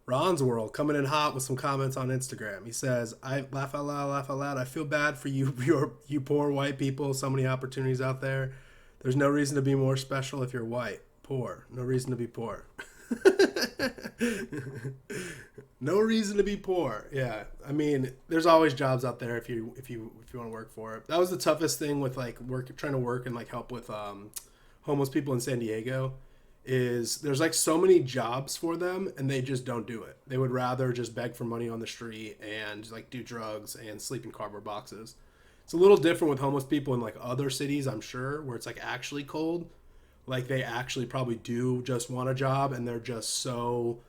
Ron's World coming in hot with some comments on Instagram. He says, "I laugh out loud, laugh out loud. I feel bad for you, you poor white people. So many opportunities out there. There's no reason to be more special if you're white. Poor. No reason to be poor. No reason to be poor. Yeah, I mean, there's always jobs out there if you want to work for it. That was the toughest thing with like trying to work and like help with homeless people in San Diego. Is there's like so many jobs for them and they just don't do it. They would rather just beg for money on the street and like do drugs and sleep in cardboard boxes. It's a little different with homeless people in like other cities, I'm sure, where it's like actually cold. Like they actually probably do just want a job and they're just so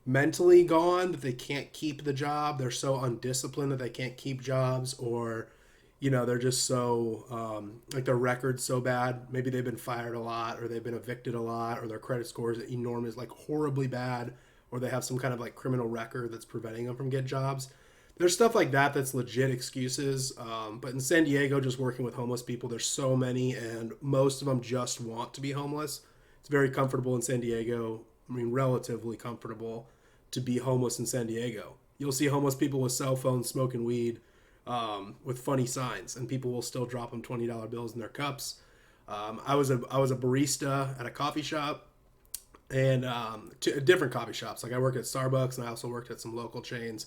mentally gone that they can't keep the job. They're so undisciplined that they can't keep jobs, or they're just so like their record's so bad. Maybe they've been fired a lot, or they've been evicted a lot, or their credit score is enormous, like horribly bad, or they have some kind of like criminal record that's preventing them from getting jobs. There's stuff like that that's legit excuses. But in San Diego, just working with homeless people, there's so many, and most of them just want to be homeless. It's very comfortable in San Diego. I mean, relatively comfortable to be homeless in San Diego. You'll see homeless people with cell phones smoking weed with funny signs, and people will still drop them $20 bills in their cups. I was a barista at a coffee shop, and different coffee shops. Like I worked at Starbucks, and I also worked at some local chains.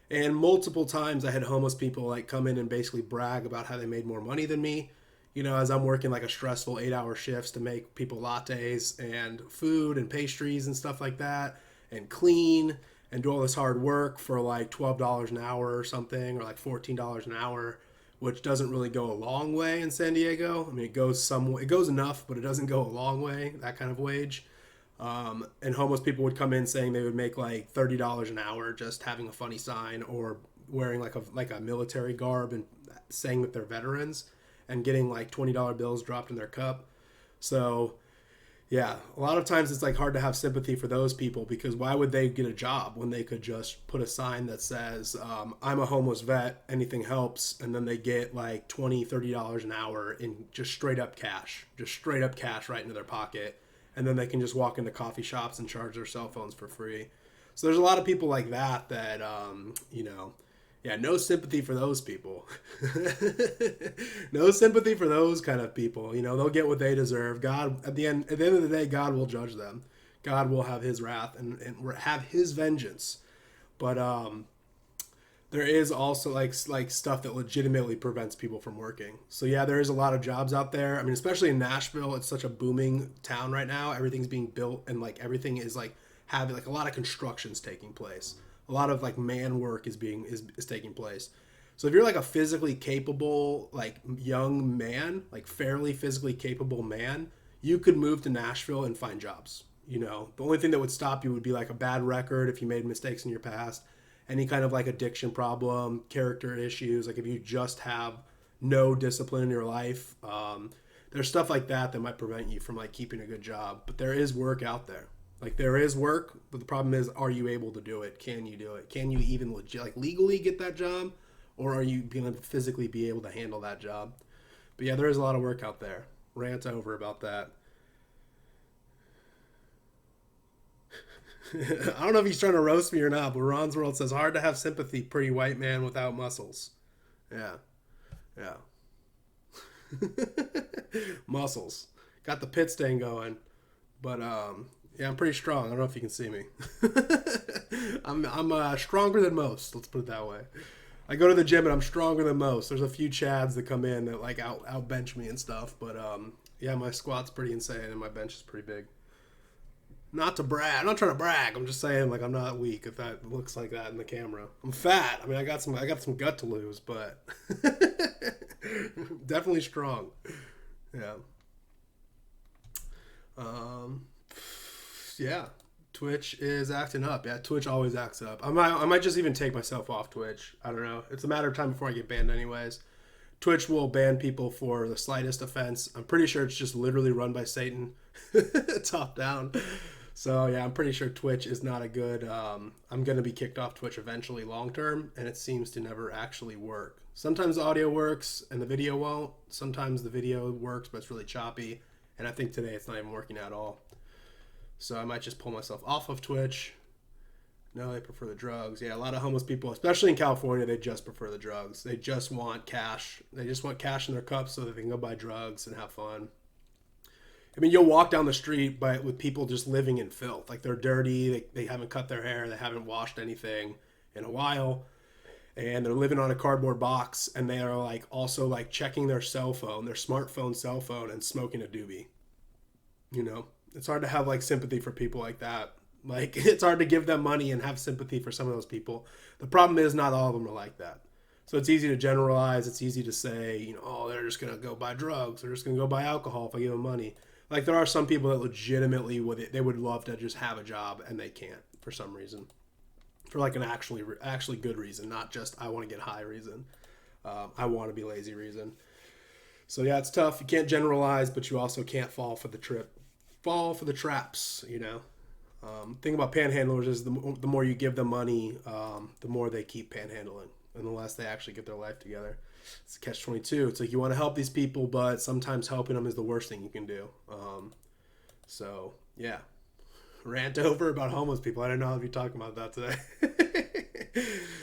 And multiple times I had homeless people like come in and basically brag about how they made more money than me. As I'm working like a stressful 8-hour shifts to make people lattes and food and pastries and stuff like that, and clean and do all this hard work for like $12 an hour or something, or like $14 an hour, which doesn't really go a long way in San Diego. I mean, it goes enough, but it doesn't go a long way, that kind of wage. And homeless people would come in saying they would make like $30 an hour just having a funny sign, or wearing like a military garb and saying that they're veterans, and getting like $20 bills dropped in their cup. So yeah, a lot of times it's like hard to have sympathy for those people, because why would they get a job when they could just put a sign that says, I'm a homeless vet, anything helps, and then they get like $20-$30 an hour in just straight up cash right into their pocket, and then they can just walk into coffee shops and charge their cell phones for free. So there's a lot of people like that yeah, no sympathy for those people. No sympathy for those kind of people. They'll get what they deserve. God, at the end of the day, God will judge them. God will have his wrath and have his vengeance. But there is also like stuff that legitimately prevents people from working. So yeah, there is a lot of jobs out there. I mean, especially in Nashville, it's such a booming town right now. Everything's being built, and like everything is like having like a lot of constructions taking place. A lot of like man work is taking place. So if you're like a physically capable, like young man, like fairly physically capable man, you could move to Nashville and find jobs. The only thing that would stop you would be like a bad record if you made mistakes in your past, any kind of like addiction problem, character issues. Like if you just have no discipline in your life, there's stuff like that might prevent you from like keeping a good job. But there is work out there. Like there is work, but the problem is, are you able to do it? Can you do it? Can you even legally get that job, or are you going to physically be able to handle that job? But yeah, there is a lot of work out there. Rant over about that. I don't know if he's trying to roast me or not, but Ron's World says, hard to have sympathy, pretty white man without muscles. Yeah. Yeah. Muscles. Got the pit stain going. But yeah, I'm pretty strong. I don't know if you can see me. I'm stronger than most. Let's put it that way. I go to the gym and I'm stronger than most. There's a few Chads that come in that like out bench me and stuff. But yeah, my squat's pretty insane and my bench is pretty big. Not to brag. I'm not trying to brag. I'm just saying like I'm not weak. If that looks like that in the camera, I'm fat. I mean, I got some gut to lose, but definitely strong. Yeah. Yeah, Twitch is acting up. Yeah, Twitch always acts up. I might just even take myself off Twitch. I don't know. It's a matter of time before I get banned anyways. Twitch will ban people for the slightest offense. I'm pretty sure it's just literally run by Satan, top down. So yeah, I'm pretty sure Twitch is not a good, I'm going to be kicked off Twitch eventually long term, and it seems to never actually work. Sometimes the audio works and the video won't. Sometimes the video works, but it's really choppy. And I think today it's not even working at all. So I might just pull myself off of Twitch. No, they prefer the drugs. Yeah, a lot of homeless people, especially in California, they just prefer the drugs. They just want cash. They just want cash in their cups so that they can go buy drugs and have fun. I mean, you'll walk down the street with people just living in filth. Like, they're dirty. They haven't cut their hair. They haven't washed anything in a while. And they're living on a cardboard box. And they are, like, also, like, checking their cell phone, their smartphone cell phone, and smoking a doobie. You know? It's hard to have, like, sympathy for people like that. Like, it's hard to give them money and have sympathy for some of those people. The problem is not all of them are like that. So it's easy to generalize. It's easy to say, you know, oh, they're just going to go buy drugs. They're just going to go buy alcohol if I give them money. Like, there are some people that legitimately they would love to just have a job and they can't for some reason. For like an actually good reason, not just I want to get high reason. I want to be lazy reason. So yeah, it's tough. You can't generalize, but you also can't fall for the traps, you know. Thing about panhandlers is the more you give them money, the more they keep panhandling, and the less they actually get their life together. It's a catch-22. It's like you want to help these people, but sometimes helping them is the worst thing you can do. So yeah, rant over about homeless people. I don't know if you're talking about that today.